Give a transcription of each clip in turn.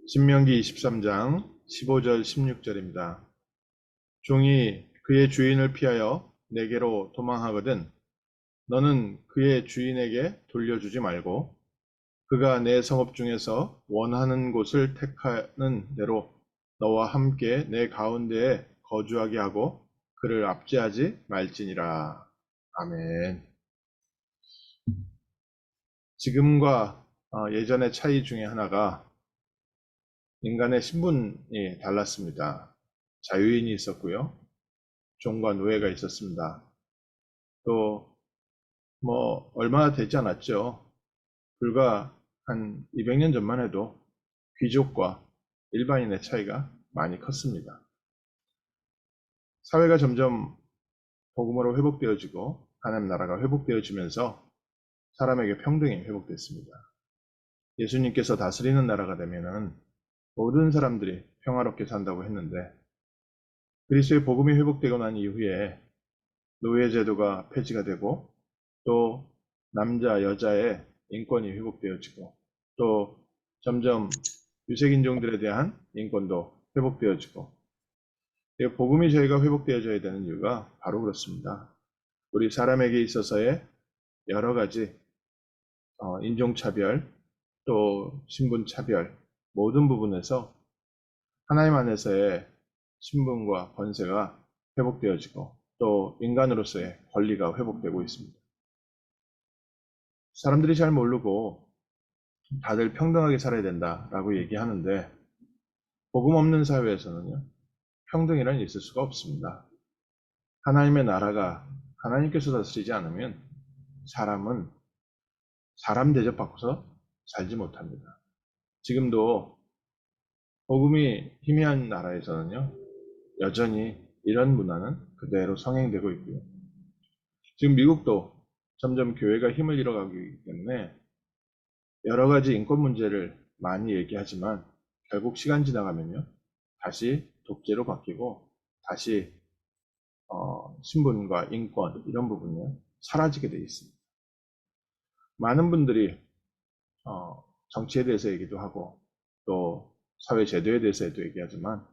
신명기 23장 15절 16절입니다. 종이 그의 주인을 피하여 내게로 도망하거든 너는 그의 주인에게 돌려주지 말고 그가 내 성읍 중에서 원하는 곳을 택하는 대로 너와 함께 내 가운데에 거주하게 하고 그를 압제하지 말지니라. 아멘. 지금과 예전의 차이 중에 하나가 인간의 신분이 달랐습니다. 자유인이 있었고요. 종과 노예가 있었습니다. 또 얼마 되지 않았죠. 불과 한 200년 전만 해도 귀족과 일반인의 차이가 많이 컸습니다. 사회가 점점 복음으로 회복되어지고 하나님 나라가 회복되어지면서 사람에게 평등이 회복됐습니다. 예수님께서 다스리는 나라가 되면은 모든 사람들이 평화롭게 산다고 했는데 그리스도의 복음이 회복되고 난 이후에 노예 제도가 폐지가 되고 또 남자, 여자의 인권이 회복되어지고 또 점점 유색인종들에 대한 인권도 회복되어지고 복음이 저희가 회복되어져야 되는 이유가 바로 그렇습니다. 우리 사람에게 있어서의 여러 가지 인종차별 또 신분차별 모든 부분에서 하나님 안에서의 신분과 권세가 회복되어지고 또 인간으로서의 권리가 회복되고 있습니다. 사람들이 잘 모르고 다들 평등하게 살아야 된다라고 얘기하는데 복음 없는 사회에서는요. 평등이란 있을 수가 없습니다. 하나님의 나라가 하나님께서 다스리지 않으면 사람은 사람 대접받고서 살지 못합니다. 지금도 복음이 희미한 나라에서는요. 여전히 이런 문화는 그대로 성행되고 있고요. 지금 미국도 점점 교회가 힘을 잃어가기 때문에 여러 가지 인권 문제를 많이 얘기하지만 결국 시간 지나가면요. 다시 독재로 바뀌고 다시 신분과 인권 이런 부분이 사라지게 되어 있습니다. 많은 분들이 정치에 대해서 얘기도 하고 또 사회 제도에 대해서도 얘기하지만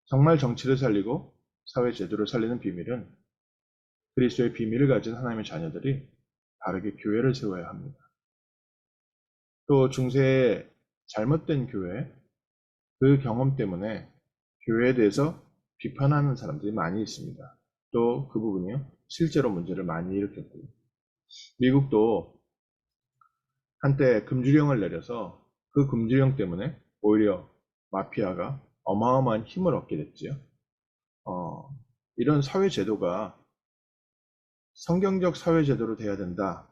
정말 정치를 살리고 사회 제도를 살리는 비밀은 그리스도의 비밀을 가진 하나님의 자녀들이 바르게 교회를 세워야 합니다. 또 중세의 잘못된 교회, 그 경험 때문에 교회에 대해서 비판하는 사람들이 많이 있습니다. 또 그 부분이요, 실제로 문제를 많이 일으켰고요. 미국도 한때 금주령을 내려서 그 금주령 때문에 오히려 마피아가 어마어마한 힘을 얻게 됐지요. 이런 사회제도가 성경적 사회제도로 돼야 된다.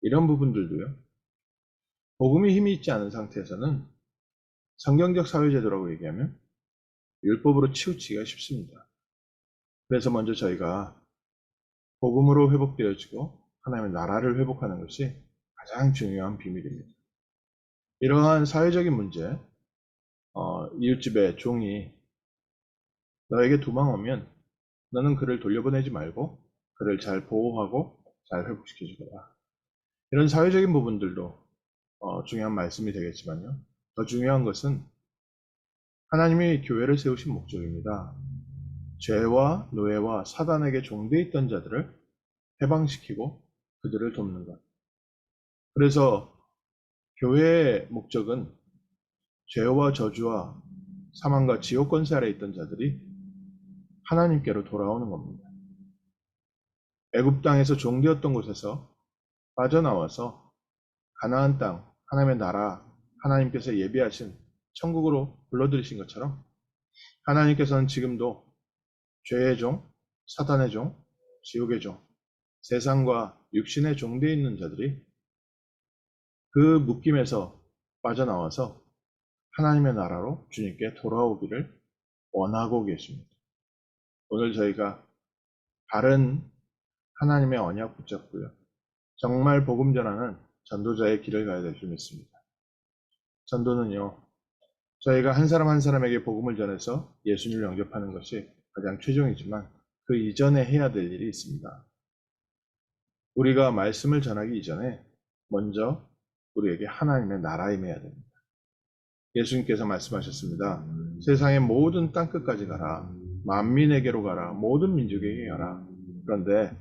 이런 부분들도요. 복음이 힘이 있지 않은 상태에서는 성경적 사회제도라고 얘기하면 율법으로 치우치기가 쉽습니다. 그래서 먼저 저희가 복음으로 회복되어지고 하나님의 나라를 회복하는 것이 가장 중요한 비밀입니다. 이러한 사회적인 문제, 이웃집의 종이 너에게 도망 오면 너는 그를 돌려보내지 말고 그를 잘 보호하고 잘 회복시켜주거라. 이런 사회적인 부분들도 중요한 말씀이 되겠지만요. 더 중요한 것은 하나님이 교회를 세우신 목적입니다. 죄와 노예와 사단에게 종되어 있던 자들을 해방시키고 그들을 돕는 것. 그래서 교회의 목적은 죄와 저주와 사망과 지옥 권세 아래 있던 자들이 하나님께로 돌아오는 겁니다. 애굽 땅에서 종되었던 곳에서 빠져나와서 가나안 땅, 하나님의 나라, 하나님께서 예비하신 천국으로 불러들이신 것처럼 하나님께서는 지금도 죄의 종, 사단의 종, 지옥의 종, 세상과 육신의 종되어 있는 자들이 그 묶임에서 빠져나와서 하나님의 나라로 주님께 돌아오기를 원하고 계십니다. 오늘 저희가 바른 하나님의 언약 붙잡고요. 정말 복음 전하는 전도자의 길을 가야 될 줄 믿습니다. 전도는요. 저희가 한 사람 한 사람에게 복음을 전해서 예수님을 영접하는 것이 가장 최종이지만 그 이전에 해야 될 일이 있습니다. 우리가 말씀을 전하기 이전에 먼저 우리에게 하나님의 나라 임해야 됩니다. 예수님께서 말씀하셨습니다. 세상의 모든 땅끝까지 가라. 만민에게로 가라. 모든 민족에게 가라. 그런데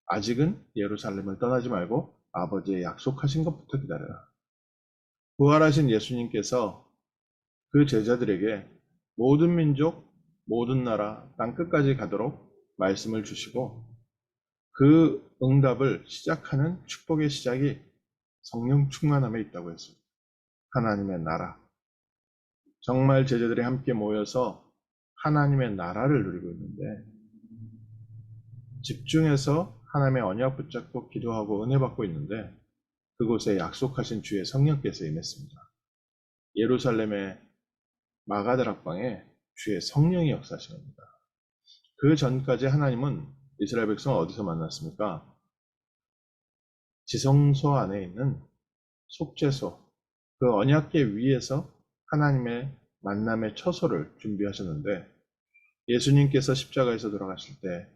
아직은 예루살렘을 떠나지 말고 아버지의 약속하신 것부터 기다려라. 부활하신 예수님께서 그 제자들에게 모든 민족, 모든 나라, 땅끝까지 가도록 말씀을 주시고 그 응답을 시작하는 축복의 시작이 성령 충만함에 있다고 했습니다. 하나님의 나라. 정말 제자들이 함께 모여서 하나님의 나라를 누리고 있는데 집중해서 하나님의 언약 붙잡고 기도하고 은혜 받고 있는데 그곳에 약속하신 주의 성령께서 임했습니다. 예루살렘의 마가다락방에 주의 성령이 역사하신 겁니다. 그 전까지 하나님은 이스라엘 백성을 어디서 만났습니까? 지성소 안에 있는 속죄소, 그 언약궤 위에서 하나님의 만남의 처소를 준비하셨는데 예수님께서 십자가에서 돌아가실 때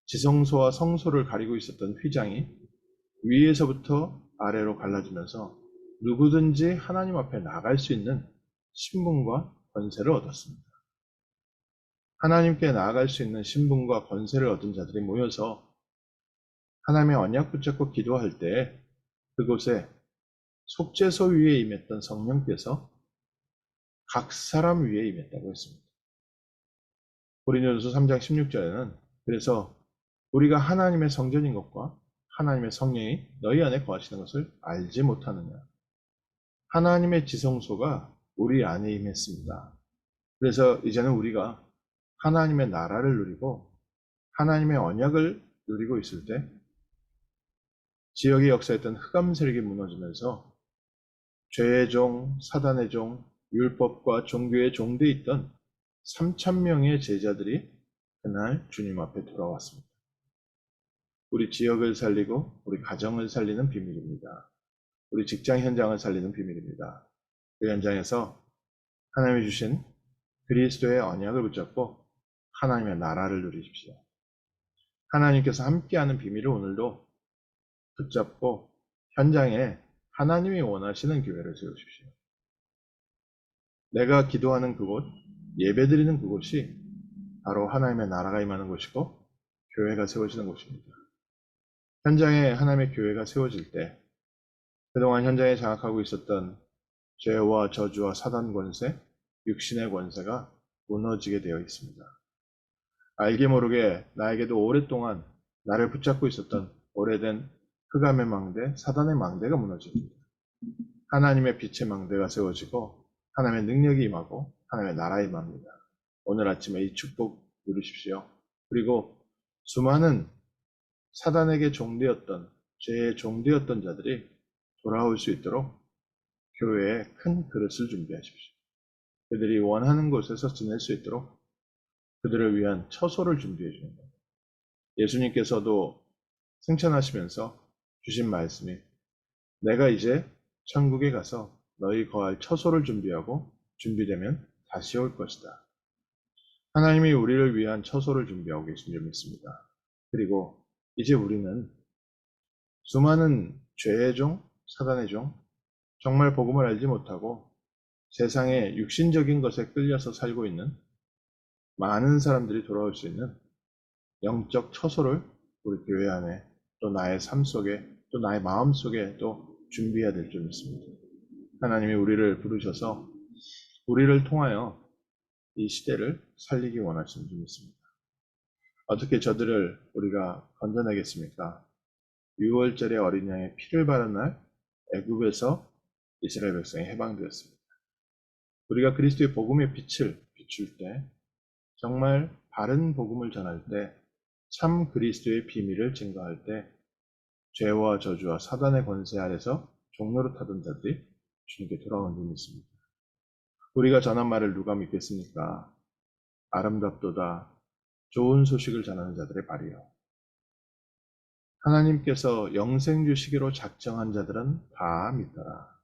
지성소와 성소를 가리고 있었던 휘장이 위에서부터 아래로 갈라지면서 누구든지 하나님 앞에 나갈 수 있는 신분과 권세를 얻었습니다. 하나님께 나아갈 수 있는 신분과 권세를 얻은 자들이 모여서 하나님의 언약 붙잡고 기도할 때 그곳에 속죄소 위에 임했던 성령께서 각 사람 위에 임했다고 했습니다. 고린도전서 3장 16절에는 그래서 우리가 하나님의 성전인 것과 하나님의 성령이 너희 안에 거하시는 것을 알지 못하느냐. 하나님의 지성소가 우리 안에 임했습니다. 그래서 이제는 우리가 하나님의 나라를 누리고 하나님의 언약을 누리고 있을 때 지역에 역사했던 흑암 세력이 무너지면서 죄의 종, 사단의 종, 율법과 종교의 종돼 있던 3,000명의 제자들이 그날 주님 앞에 돌아왔습니다. 우리 지역을 살리고 우리 가정을 살리는 비밀입니다. 우리 직장 현장을 살리는 비밀입니다. 그 현장에서 하나님이 주신 그리스도의 언약을 붙잡고 하나님의 나라를 누리십시오. 하나님께서 함께하는 비밀을 오늘도 붙잡고 현장에 하나님이 원하시는 교회를 세우십시오. 내가 기도하는 그곳, 예배드리는 그곳이 바로 하나님의 나라가 임하는 곳이고 교회가 세워지는 곳입니다. 현장에 하나님의 교회가 세워질 때 그동안 현장에 장악하고 있었던 죄와 저주와 사단 권세, 육신의 권세가 무너지게 되어 있습니다. 알게 모르게 나에게도 오랫동안 나를 붙잡고 있었던 오래된 흑암의 망대, 사단의 망대가 무너집니다. 하나님의 빛의 망대가 세워지고 하나님의 능력이 임하고 하나님의 나라가 임합니다. 오늘 아침에 이 축복 누리십시오. 그리고 수많은 사단에게 종되었던 죄의 종되었던 자들이 돌아올 수 있도록 교회에 큰 그릇을 준비하십시오. 그들이 원하는 곳에서 지낼 수 있도록 그들을 위한 처소를 준비해 주는 겁니다. 예수님께서도 승천하시면서 주신 말씀이 내가 이제 천국에 가서 너희 거할 처소를 준비하고 준비되면 다시 올 것이다. 하나님이 우리를 위한 처소를 준비하고 계신 줄 믿습니다. 그리고 이제 우리는 수많은 죄의 종, 사단의 종, 정말 복음을 알지 못하고 세상의 육신적인 것에 끌려서 살고 있는 많은 사람들이 돌아올 수 있는 영적 처소를 우리 교회 안에 또 나의 삶 속에 또 나의 마음 속에 또 준비해야 될 줄 믿습니다. 하나님이 우리를 부르셔서 우리를 통하여 이 시대를 살리기 원하시는 줄 믿습니다. 어떻게 저들을 우리가 건져내겠습니까? 6월절에 어린 양의 피를 바른 날 애굽에서 이스라엘 백성이 해방되었습니다. 우리가 그리스도의 복음의 빛을 비출 때 정말 바른 복음을 전할 때 참 그리스도의 비밀을 증거할 때 죄와 저주와 사단의 권세 아래서 종로로 타던 자들이 주님께 돌아온 줄 믿습니다. 우리가 전한 말을 누가 믿겠습니까? 아름답도다 좋은 소식을 전하는 자들의 발이요. 하나님께서 영생 주시기로 작정한 자들은 다 믿더라.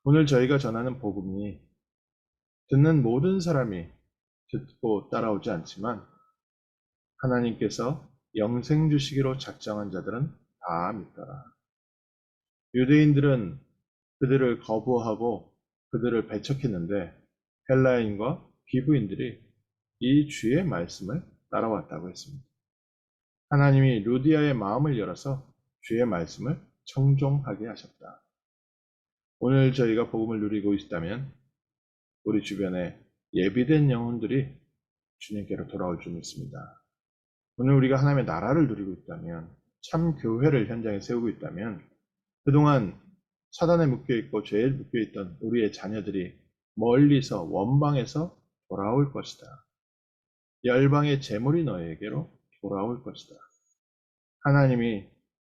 오늘 저희가 전하는 복음이 듣는 모든 사람이 듣고 따라오지 않지만 하나님께서 영생 주시기로 작정한 자들은 다 믿더라. 유대인들은 그들을 거부하고 그들을 배척했는데 헬라인과 기브인들이 이 주의 말씀을 따라왔다고 했습니다. 하나님이 루디아의 마음을 열어서 주의 말씀을 청종하게 하셨다. 오늘 저희가 복음을 누리고 있다면 우리 주변에 예비된 영혼들이 주님께로 돌아올 줄 믿습니다. 오늘 우리가 하나님의 나라를 누리고 있다면, 참 교회를 현장에 세우고 있다면 그동안 사단에 묶여있고 죄에 묶여있던 우리의 자녀들이 멀리서 원방에서 돌아올 것이다. 열방의 재물이 너희에게로 돌아올 것이다. 하나님이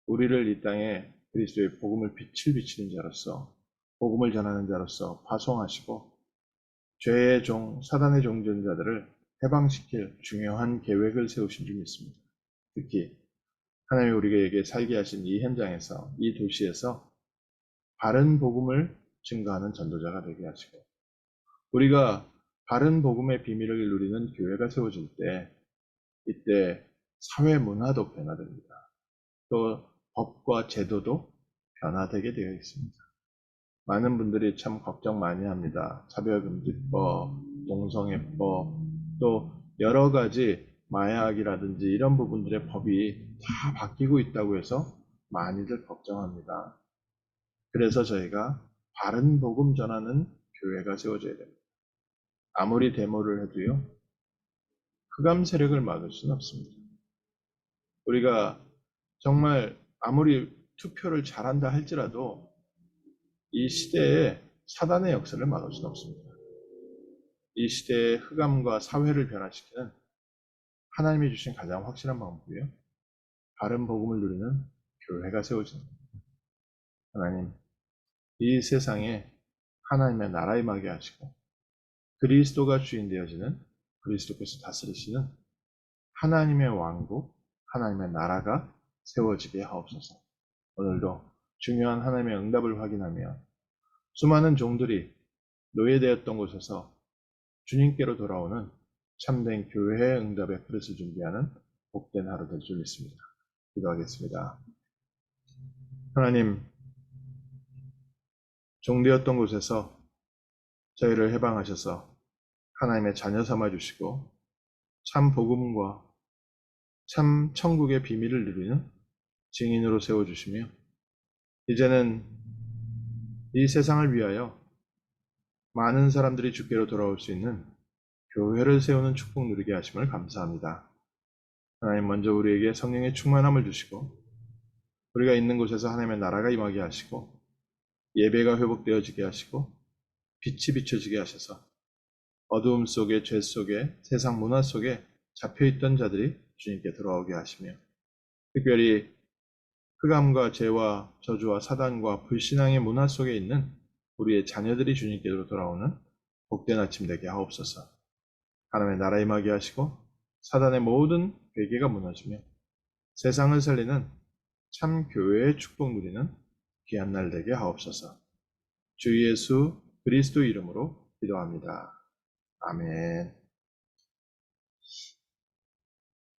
우리를 이 땅에 그리스도의 복음을 빛을 비치는 자로서, 복음을 전하는 자로서 파송하시고 죄의 종, 사단의 종전자들을 해방시킬 중요한 계획을 세우신 줄 믿습니다. 특히 하나님이 우리에게 살게 하신 이 현장에서, 이 도시에서 바른 복음을 증거하는 전도자가 되게 하시고, 우리가 바른 복음의 비밀을 누리는 교회가 세워질 때, 이때 사회 문화도 변화됩니다. 또 법과 제도도 변화되게 되어 있습니다. 많은 분들이 참 걱정 많이 합니다. 차별금지법, 동성애법, 또 여러 가지 마약이라든지 이런 부분들의 법이 다 바뀌고 있다고 해서 많이들 걱정합니다. 그래서 저희가 바른 복음 전하는 교회가 세워져야 됩니다. 아무리 데모를 해도요, 흑암 세력을 막을 수는 없습니다. 우리가 정말 아무리 투표를 잘한다 할지라도 이 시대에 사단의 역사를 막을 수는 없습니다. 이 시대의 흑암과 사회를 변화시키는 하나님이 주신 가장 확실한 방법이에요. 바른 복음을 누리는 교회가 세워지는 겁니다. 하나님, 이 세상에 하나님의 나라 임하게 하시고 그리스도가 주인 되어지는, 그리스도께서 다스리시는 하나님의 왕국, 하나님의 나라가 세워지게 하옵소서. 오늘도 중요한 하나님의 응답을 확인하며 수많은 종들이 노예되었던 곳에서 주님께로 돌아오는 참된 교회의 응답의 그릇을 준비하는 복된 하루 될 줄 믿습니다. 기도하겠습니다. 하나님, 종되었던 곳에서 저희를 해방하셔서 하나님의 자녀 삼아 주시고 참 복음과 참 천국의 비밀을 누리는 증인으로 세워주시며 이제는 이 세상을 위하여 많은 사람들이 주께로 돌아올 수 있는 교회를 세우는 축복 누리게 하심을 감사합니다. 하나님, 먼저 우리에게 성령의 충만함을 주시고 우리가 있는 곳에서 하나님의 나라가 임하게 하시고 예배가 회복되어지게 하시고 빛이 비춰지게 하셔서 어두움 속에, 죄 속에, 세상 문화 속에 잡혀있던 자들이 주님께 돌아오게 하시며 특별히 흑암과 죄와 저주와 사단과 불신앙의 문화 속에 있는 우리의 자녀들이 주님께로 돌아오는 복된 아침 되게 하옵소서. 하나님의 나라 임하게 하시고 사단의 모든 괴계가 무너지며 세상을 살리는 참 교회의 축복 누리는 귀한 날 되게 하옵소서. 주 예수 그리스도 이름으로 기도합니다. 아멘.